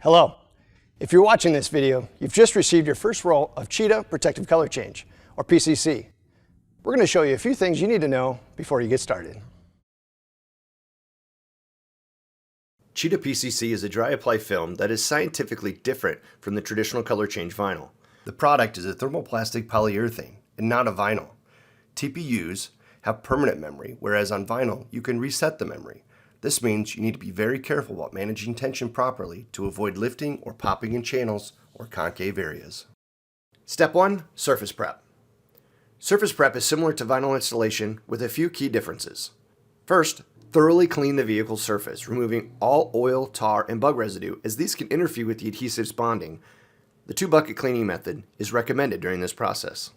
Hello. If you're watching this video, you've just received your first roll of Cheetah Protective Color Change, or PCC. We're going to show you a few things you need to know before you get started. CheetahPCC is a dry apply film that is scientifically different from the traditional color change vinyl. The product is a thermoplastic polyurethane and not a vinyl. TPUs have permanent memory, whereas on vinyl you can reset the memory. This means you need to be very careful about managing tension properly to avoid lifting or popping in channels or concave areas. Step 1. Surface prep. Surface prep is similar to vinyl installation with a few key differences. First, thoroughly clean the vehicle's surface, removing all oil, tar, and bug residue, as these can interfere with the adhesive's bonding. The 2-bucket cleaning method is recommended during this process.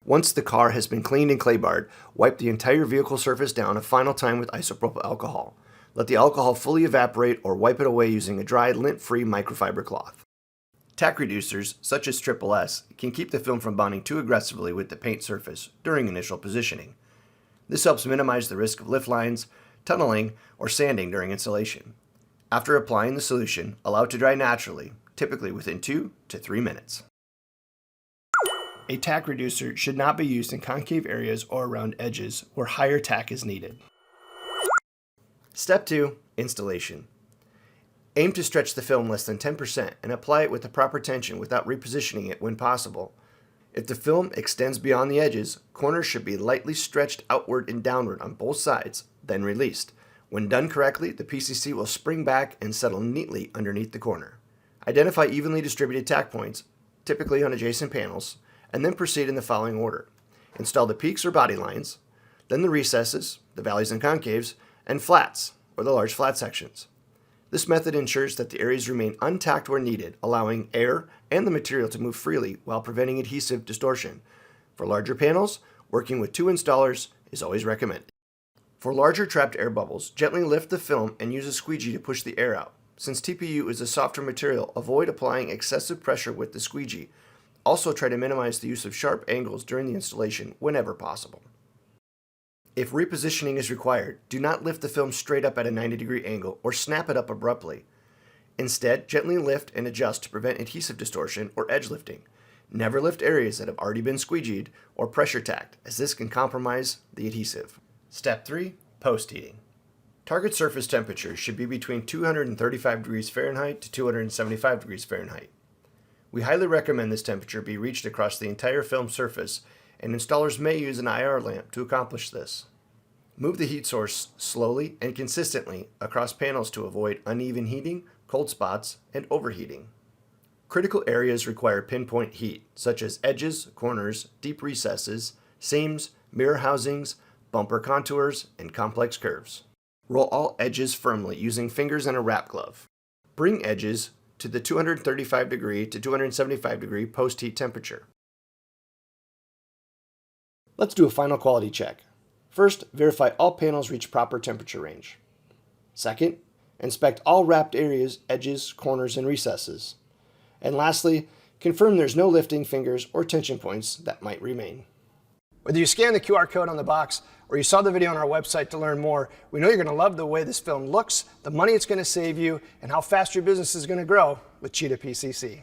Once the car has been cleaned and clay barred, wipe the entire vehicle surface down a final time with isopropyl alcohol. Let the alcohol fully evaporate or wipe it away using a dry, lint-free microfiber cloth. Tack reducers, such as SSS, can keep the film from bonding too aggressively with the paint surface during initial positioning. This helps minimize the risk of lift lines, tunneling, or sanding during installation. After applying the solution, allow it to dry naturally, typically within 2 to 3 minutes. A tack reducer should not be used in concave areas or around edges where higher tack is needed. Step 2. Installation. Aim to stretch the film less than 10% and apply it with the proper tension without repositioning it when possible. If the film extends beyond the edges, corners should be lightly stretched outward and downward on both sides, then released. When done correctly, the PCC will spring back and settle neatly underneath the corner. Identify evenly distributed tack points, typically on adjacent panels, and then proceed in the following order. Install the peaks or body lines, then the recesses, the valleys and concaves, and flats, or the large flat sections. This method ensures that the areas remain untacked where needed, allowing air and the material to move freely while preventing adhesive distortion. For larger panels, working with 2 installers is always recommended. For larger trapped air bubbles, gently lift the film and use a squeegee to push the air out. Since TPU is a softer material, avoid applying excessive pressure with the squeegee. Also try to minimize the use of sharp angles during the installation whenever possible. If repositioning is required, do not lift the film straight up at a 90-degree angle or snap it up abruptly. Instead, gently lift and adjust to prevent adhesive distortion or edge lifting. Never lift areas that have already been squeegeed or pressure tacked, as this can compromise the adhesive. Step 3. Post-heating. Target surface temperature should be between 235 degrees Fahrenheit to 275 degrees Fahrenheit. We highly recommend this temperature be reached across the entire film surface, and installers may use an IR lamp to accomplish this. Move the heat source slowly and consistently across panels to avoid uneven heating, cold spots, and overheating. Critical areas require pinpoint heat, such as edges, corners, deep recesses, seams, mirror housings, bumper contours, and complex curves. Roll all edges firmly using fingers and a wrap glove. Bring edges to the 235 degree to 275 degree post-heat temperature. Let's do a final quality check. First, verify all panels reach proper temperature range. Second, inspect all wrapped areas, edges, corners, and recesses. And lastly, confirm there's no lifting fingers or tension points that might remain. Whether you scan the QR code on the box or you saw the video on our website to learn more, we know you're going to love the way this film looks, the money it's going to save you, and how fast your business is going to grow with CheetahPCC.